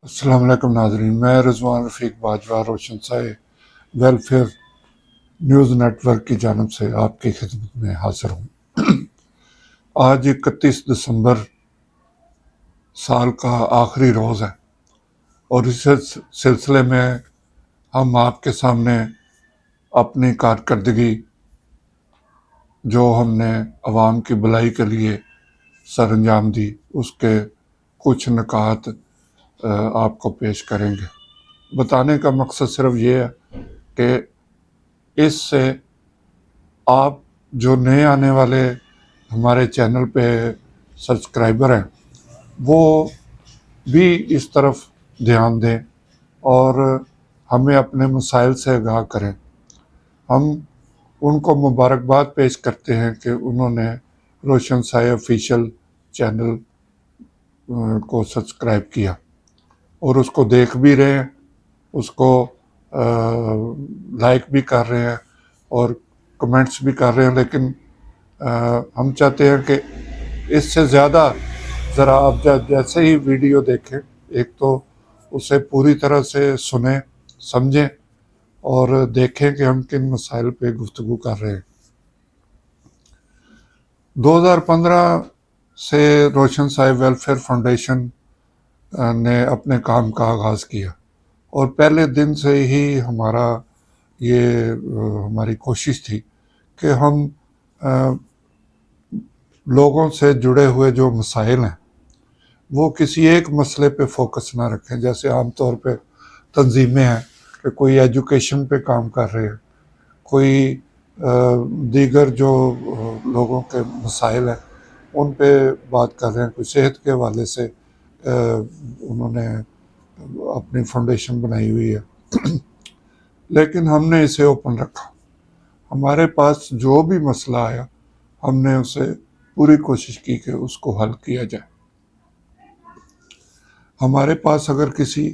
السلام علیکم ناظرین، میں رضوان رفیق باجوہ روشن سائے ویلفیئر نیوز نیٹ ورک کی جانب سے آپ کی خدمت میں حاضر ہوں۔ آج 31 دسمبر سال کا آخری روز ہے اور اس سلسلے میں ہم آپ کے سامنے اپنی کارکردگی جو ہم نے عوام کی بھلائی کے لیے سر انجام دی اس کے کچھ نکات آپ کو پیش کریں گے۔ بتانے کا مقصد صرف یہ ہے کہ اس سے آپ جو نئے آنے والے ہمارے چینل پہ سبسکرائبر ہیں وہ بھی اس طرف دھیان دیں اور ہمیں اپنے مسائل سے آگاہ کریں۔ ہم ان کو مبارکباد پیش کرتے ہیں کہ انہوں نے روشن سائے آفیشیل چینل کو سبسکرائب کیا اور اس کو دیکھ بھی رہے ہیں، اس کو لائک بھی کر رہے ہیں اور کمنٹس بھی کر رہے ہیں، لیکن ہم چاہتے ہیں کہ اس سے زیادہ ذرا آپ جیسے ہی ویڈیو دیکھیں ایک تو اسے پوری طرح سے سنیں، سمجھیں اور دیکھیں کہ ہم کن مسائل پہ گفتگو کر رہے ہیں۔ 2015 سے روشن سائے ویلفیئر فاؤنڈیشن نے اپنے کام کا آغاز کیا اور پہلے دن سے ہی ہماری کوشش تھی کہ ہم لوگوں سے جڑے ہوئے جو مسائل ہیں وہ کسی ایک مسئلے پہ فوکس نہ رکھیں، جیسے عام طور پہ تنظیمیں ہیں کہ کوئی ایجوکیشن پہ کام کر رہے ہیں، کوئی دیگر جو لوگوں کے مسائل ہیں ان پہ بات کر رہے ہیں، کوئی صحت کے حوالے سے انہوں نے اپنی فاؤنڈیشن بنائی ہوئی ہے، لیکن ہم نے اسے اوپن رکھا۔ ہمارے پاس جو بھی مسئلہ آیا ہم نے اسے پوری کوشش کی کہ اس کو حل کیا جائے۔ ہمارے پاس اگر کسی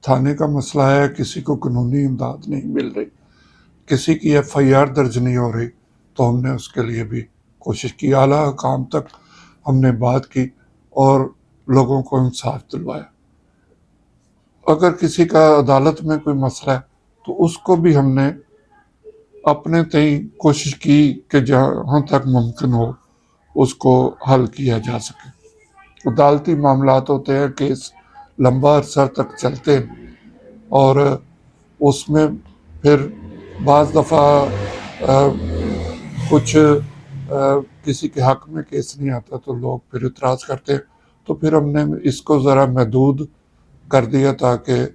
تھانے کا مسئلہ ہے، کسی کو قانونی امداد نہیں مل رہی، کسی کی FIR درج نہیں ہو رہی، تو ہم نے اس کے لیے بھی کوشش کی، اعلیٰ حکام تک ہم نے بات کی اور لوگوں کو انصاف دلوایا۔ اگر کسی کا عدالت میں کوئی مسئلہ ہے تو اس کو بھی ہم نے اپنے تئیں کوشش کی کہ جہاں تک ممکن ہو اس کو حل کیا جا سکے۔ عدالتی معاملات ہوتے ہیں، کیس لمبا عرصہ تک چلتے ہیں اور اس میں پھر بعض دفعہ کچھ کسی کے حق میں کیس نہیں آتا تو لوگ پھر اعتراض کرتے ہیں، تو پھر ہم نے اس کو ذرا محدود کر دیا تاکہ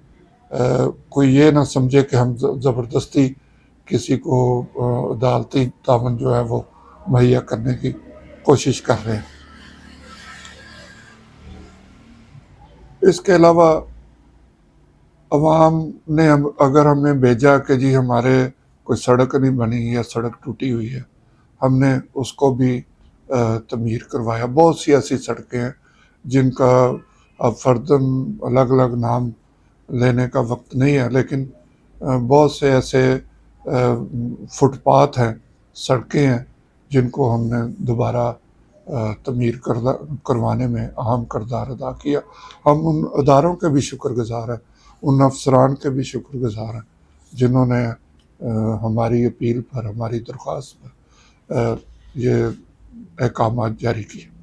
کوئی یہ نہ سمجھے کہ ہم زبردستی کسی کو عدالتی تعاون جو ہے وہ مہیا کرنے کی کوشش کر رہے ہیں۔ اس کے علاوہ عوام نے اگر ہمیں بھیجا کہ جی ہمارے کوئی سڑک نہیں بنی یا سڑک ٹوٹی ہوئی ہے، ہم نے اس کو بھی تعمیر کروایا۔ بہت سی ایسی سڑکیں ہیں جن کا اب فرداً الگ الگ نام لینے کا وقت نہیں ہے، لیکن بہت سے ایسے فٹ پاتھ ہیں، سڑکیں ہیں جن کو ہم نے دوبارہ تعمیر کروانے میں اہم کردار ادا کیا۔ ہم ان اداروں کے بھی شکر گزار ہیں، ان افسران کے بھی شکر گزار ہیں جنہوں نے ہماری اپیل پر، ہماری درخواست پر یہ احکامات جاری کیے۔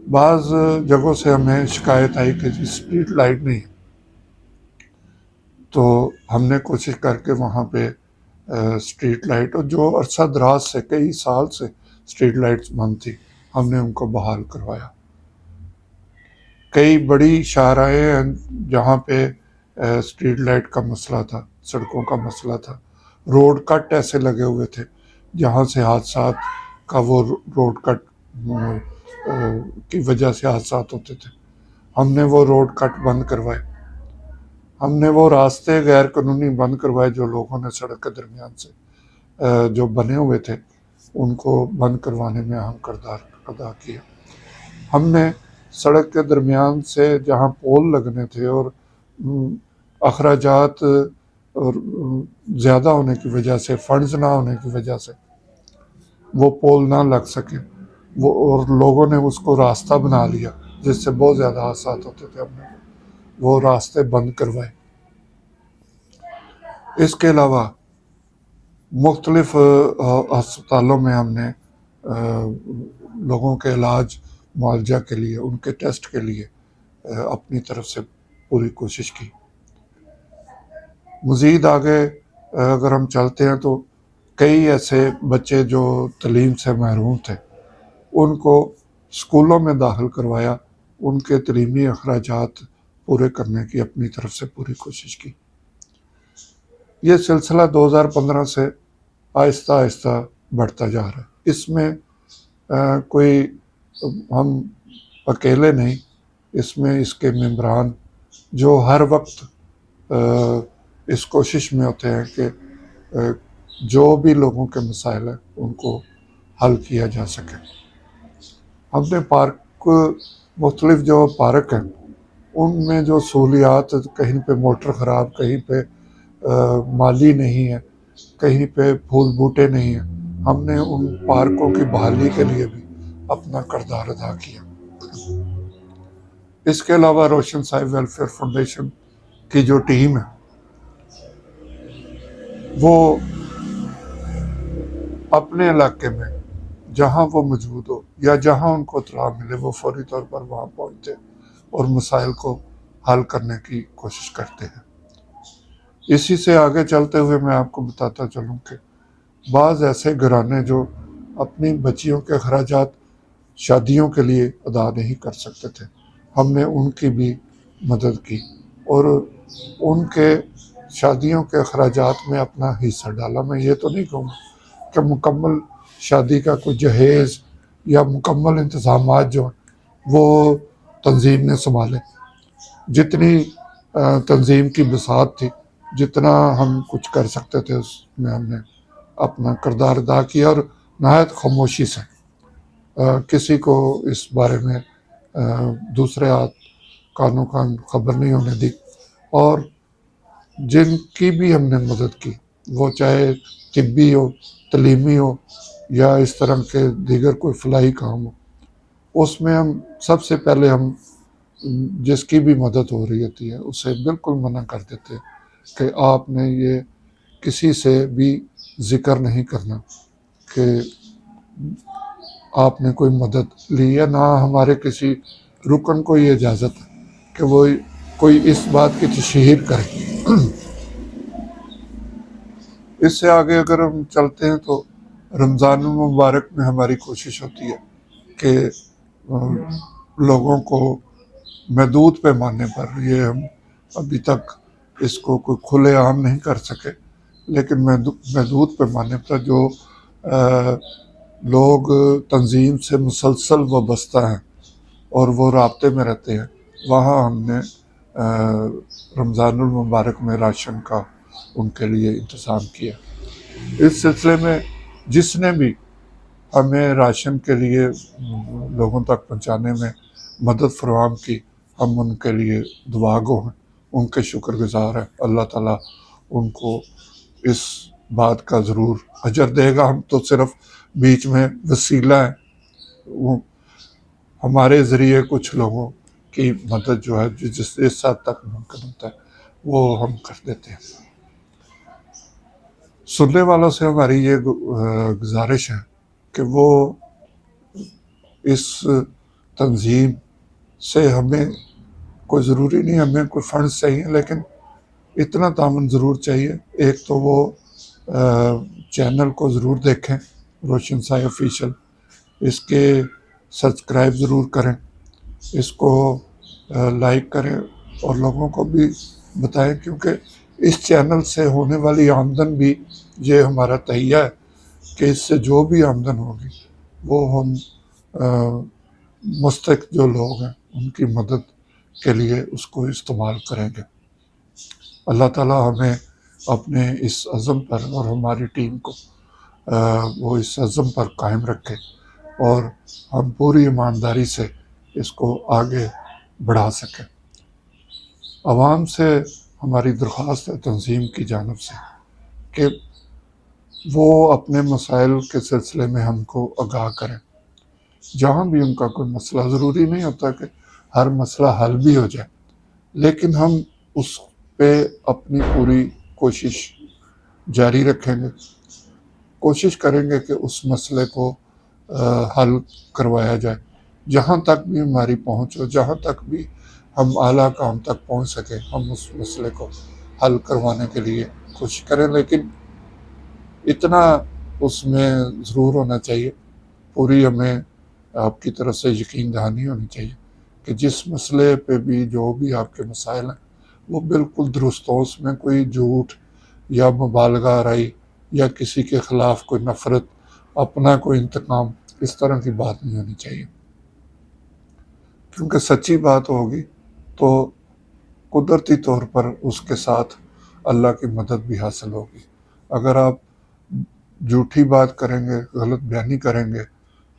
بعض جگہوں سے ہمیں شکایت آئی کہ اسٹریٹ لائٹ نہیں ہے، تو ہم نے کوشش کر کے وہاں پہ اسٹریٹ لائٹ، اور جو عرصہ دراز سے کئی سال سے اسٹریٹ لائٹس بند تھی، ہم نے ان کو بحال کروایا۔ کئی بڑی شاہراہیں ہیں جہاں پہ اسٹریٹ لائٹ کا مسئلہ تھا، سڑکوں کا مسئلہ تھا، روڈ کٹ ایسے لگے ہوئے تھے جہاں سے حادثات کا وہ روڈ کٹ کی وجہ سے حادثات ہوتے تھے، ہم نے وہ روڈ کٹ بند کروائے۔ ہم نے وہ راستے غیر قانونی بند کروائے جو لوگوں نے سڑک کے درمیان سے جو بنے ہوئے تھے ان کو بند کروانے میں اہم کردار ادا کیا۔ ہم نے سڑک کے درمیان سے جہاں پول لگنے تھے اور اخراجات اور زیادہ ہونے کی وجہ سے، فنڈز نہ ہونے کی وجہ سے وہ پول نہ لگ سکے، اور لوگوں نے اس کو راستہ بنا لیا جس سے بہت زیادہ حادثات ہوتے تھے، ہم نے وہ راستے بند کروائے۔ اس کے علاوہ مختلف ہسپتالوں میں ہم نے لوگوں کے علاج معالجہ کے لیے، ان کے ٹیسٹ کے لیے اپنی طرف سے پوری کوشش کی۔ مزید آگے اگر ہم چلتے ہیں تو کئی ایسے بچے جو تعلیم سے محروم تھے ان کو اسکولوں میں داخل کروایا، ان کے تعلیمی اخراجات پورے کرنے کی اپنی طرف سے پوری کوشش کی۔ یہ سلسلہ 2015 سے آہستہ آہستہ بڑھتا جا رہا ہے۔ اس میں کوئی ہم اکیلے نہیں، اس میں اس کے ممبران جو ہر وقت اس کوشش میں ہوتے ہیں کہ جو بھی لوگوں کے مسائل ہیں ان کو حل کیا جا سکے۔ ہم نے پارک، مختلف جو پارک ہیں ان میں جو سہولیات، کہیں پہ موٹر خراب، کہیں پہ مالی نہیں ہے، کہیں پہ پھول بوٹے نہیں ہیں، ہم نے ان پارکوں کی بحالی کے لیے بھی اپنا کردار ادا کیا۔ اس کے علاوہ روشن سائے ویلفیئر فاؤنڈیشن کی جو ٹیم ہے وہ اپنے علاقے میں جہاں وہ موجود ہو یا جہاں ان کو اطلاع ملے وہ فوری طور پر وہاں پہنچتے اور مسائل کو حل کرنے کی کوشش کرتے ہیں۔ اسی سے آگے چلتے ہوئے میں آپ کو بتاتا چلوں کہ بعض ایسے گھرانے جو اپنی بچیوں کے اخراجات شادیوں کے لیے ادا نہیں کر سکتے تھے، ہم نے ان کی بھی مدد کی اور ان کے شادیوں کے اخراجات میں اپنا حصہ ڈالا۔ میں یہ تو نہیں کہوں کہ مکمل شادی کا کوئی جہیز یا مکمل انتظامات جو ہیں وہ تنظیم نے سنبھالے، جتنی تنظیم کی بساط تھی، جتنا ہم کچھ کر سکتے تھے اس میں ہم نے اپنا کردار ادا کیا اور نہایت خاموشی سے، کسی کو اس بارے میں دوسرے کانوں کان خبر نہیں ہونے دی۔ اور جن کی بھی ہم نے مدد کی، وہ چاہے طبی ہو، تعلیمی ہو یا اس طرح کے دیگر کوئی فلاحی کام ہو، اس میں ہم سب سے پہلے ہم جس کی بھی مدد ہو رہی ہوتی ہے اسے بالکل منع کر دیتے کہ آپ نے یہ کسی سے بھی ذکر نہیں کرنا کہ آپ نے کوئی مدد لی ہے، نہ ہمارے کسی رکن کو یہ اجازت ہے کہ وہ کوئی اس بات کی تشہیر کرے۔ اس سے آگے اگر ہم چلتے ہیں تو رمضان المبارک میں ہماری کوشش ہوتی ہے کہ لوگوں کو محدود پیمانے پر، یہ ہم ابھی تک اس کو کوئی کھلے عام نہیں کر سکے، لیکن محدود پیمانے پر جو لوگ تنظیم سے مسلسل وابستہ ہیں اور وہ رابطے میں رہتے ہیں، وہاں ہم نے رمضان المبارک میں راشن کا ان کے لیے انتظام کیا۔ اس سلسلے میں جس نے بھی ہمیں راشن کے لیے لوگوں تک پہنچانے میں مدد فراہم کی، ہم ان کے لیے دعا گو ہیں، ان کے شکر گزار ہیں۔ اللہ تعالیٰ ان کو اس بات کا ضرور اجر دے گا۔ ہم تو صرف بیچ میں وسیلہ ہیں، وہ ہمارے ذریعے کچھ لوگوں کی مدد جو ہے جس حد تک ممکن ہوتا ہے وہ ہم کر دیتے ہیں۔ سننے والوں سے ہماری یہ گزارش ہے کہ وہ اس تنظیم سے ہمیں کوئی ضروری نہیں ہمیں کوئی فنڈز چاہیے، لیکن اتنا تعاون ضرور چاہیے۔ ایک تو وہ چینل کو ضرور دیکھیں، روشن سائے آفیشیل، اس کے سبسکرائب ضرور کریں، اس کو لائک کریں اور لوگوں کو بھی بتائیں، کیونکہ اس چینل سے ہونے والی آمدن بھی یہ ہمارا تہیہ ہے کہ اس سے جو بھی آمدن ہوگی وہ ہم مستحق جو لوگ ہیں ان کی مدد کے لیے اس کو استعمال کریں گے۔ اللہ تعالیٰ ہمیں اپنے اس عزم پر اور ہماری ٹیم کو وہ اس عزم پر قائم رکھے اور ہم پوری ایمانداری سے اس کو آگے بڑھا سکیں۔ عوام سے ہماری درخواست ہے تنظیم کی جانب سے کہ وہ اپنے مسائل کے سلسلے میں ہم کو آگاہ کریں۔ جہاں بھی ان کا کوئی مسئلہ، ضروری نہیں ہوتا کہ ہر مسئلہ حل بھی ہو جائے، لیکن ہم اس پہ اپنی پوری کوشش جاری رکھیں گے، کوشش کریں گے کہ اس مسئلے کو حل کروایا جائے، جہاں تک بھی ہماری پہنچ ہو، جہاں تک بھی ہم اعلیٰ کام تک پہنچ سکیں، ہم اس مسئلے کو حل کروانے کے لیے کوشش کریں۔ لیکن اتنا اس میں ضرور ہونا چاہیے، پوری ہمیں آپ کی طرف سے یقین دہانی ہونی چاہیے کہ جس مسئلے پہ بھی جو بھی آپ کے مسائل ہیں وہ بالکل درست ہو، اس میں کوئی جھوٹ یا مبالغہ آرائی یا کسی کے خلاف کوئی نفرت، اپنا کوئی انتقام، اس طرح کی بات نہیں ہونی چاہیے، کیونکہ سچی بات ہوگی تو قدرتی طور پر اس کے ساتھ اللہ کی مدد بھی حاصل ہوگی۔ اگر آپ جھوٹی بات کریں گے، غلط بیانی کریں گے،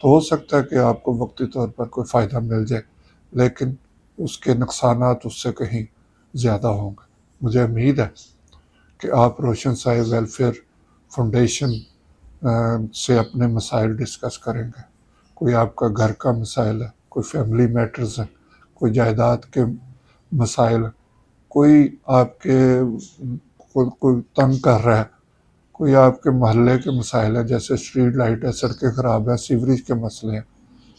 تو ہو سکتا ہے کہ آپ کو وقتی طور پر کوئی فائدہ مل جائے، لیکن اس کے نقصانات اس سے کہیں زیادہ ہوں گے۔ مجھے امید ہے کہ آپ روشن سائے ویلفیئر فاؤنڈیشن سے اپنے مسائل ڈسکس کریں گے۔ کوئی آپ کا گھر کا مسائل ہے، کوئی فیملی میٹرز ہیں، کوئی جائیداد کے مسائل، کوئی آپ کے کوئی تنگ کر رہا ہے، کوئی آپ کے محلے کے مسائل ہیں، جیسے اسٹریٹ لائٹ ہے، سڑکیں خراب ہیں، سیوریج کے مسئلے ہیں،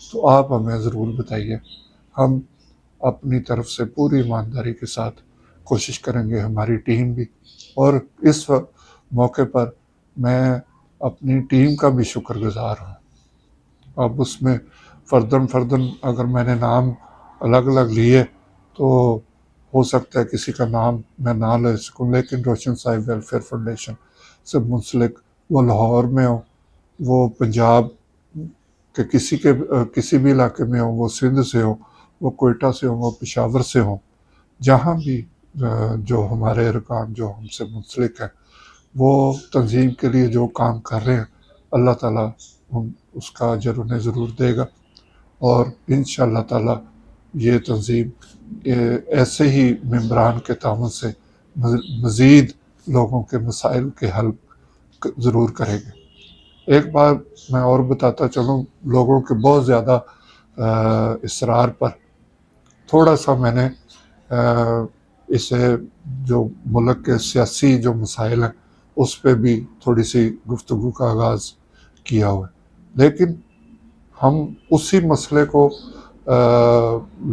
تو آپ ہمیں ضرور بتائیے۔ ہم اپنی طرف سے پوری ایمانداری کے ساتھ کوشش کریں گے، ہماری ٹیم بھی۔ اور اس موقع پر میں اپنی ٹیم کا بھی شکر گزار ہوں۔ اب اس میں فرداً اگر میں نے نام الگ الگ لیے تو ہو سکتا ہے کسی کا نام میں نہ لے سکوں، لیکن روشن سائے ویلفیئر فاؤنڈیشن سے منسلک، وہ لاہور میں ہوں، وہ پنجاب کے کسی بھی علاقے میں ہوں، وہ سندھ سے ہوں، وہ کوئٹہ سے ہوں، وہ پشاور سے ہوں، جہاں بھی جو ہمارے ارکان جو ہم سے منسلک ہیں، وہ تنظیم کے لیے جو کام کر رہے ہیں، اللہ تعالیٰ اس کا اجر انہیں ضرور دے گا، اور انشاءاللہ تعالیٰ یہ تنظیم ایسے ہی ممبران کے تعاون سے مزید لوگوں کے مسائل کے حل ضرور کرے گے۔ ایک بات میں اور بتاتا چلوں، لوگوں کے بہت زیادہ اصرار پر تھوڑا سا میں نے اسے جو ملک کے سیاسی جو مسائل ہیں اس پہ بھی تھوڑی سی گفتگو کا آغاز کیا ہوا ہے، لیکن ہم اسی مسئلے کو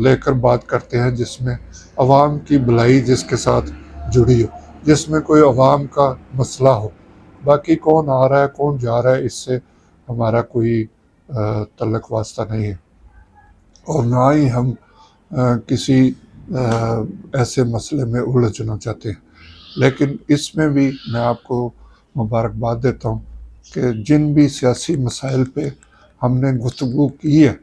لے کر بات کرتے ہیں جس میں عوام کی بھلائی جس کے ساتھ جڑی ہو، جس میں کوئی عوام کا مسئلہ ہو۔ باقی کون آ رہا ہے کون جا رہا ہے، اس سے ہمارا کوئی تعلق واسطہ نہیں ہے، اور نہ ہی ہم کسی ایسے مسئلے میں الجھنا چاہتے ہیں۔ لیکن اس میں بھی میں آپ کو مبارکباد دیتا ہوں کہ جن بھی سیاسی مسائل پہ ہم نے گفتگو کی ہے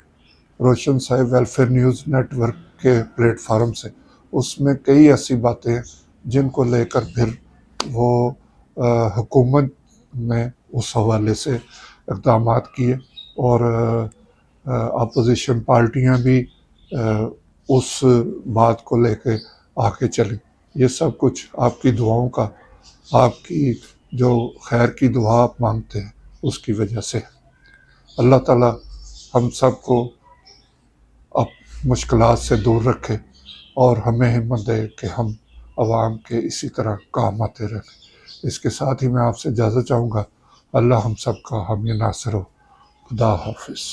روشن سائے ویلفیئر نیوز نیٹ ورک کے پلیٹ فارم سے، اس میں کئی ایسی باتیں ہیں جن کو لے کر پھر وہ حکومت نے اس حوالے سے اقدامات کیے، اور اپوزیشن پارٹیاں بھی اس بات کو لے کے آگے چلیں۔ یہ سب کچھ آپ کی دعاؤں کا، آپ کی جو خیر کی دعا آپ مانگتے ہیں اس کی وجہ سے۔ اللہ تعالیٰ ہم سب کو اب مشکلات سے دور رکھے اور ہمیں ہمت دے کہ ہم عوام کے اسی طرح کام آتے رہیں۔ اس کے ساتھ ہی میں آپ سے اجازت چاہوں گا۔ اللہ ہم سب کا حامی ناصر ہو۔ خدا حافظ۔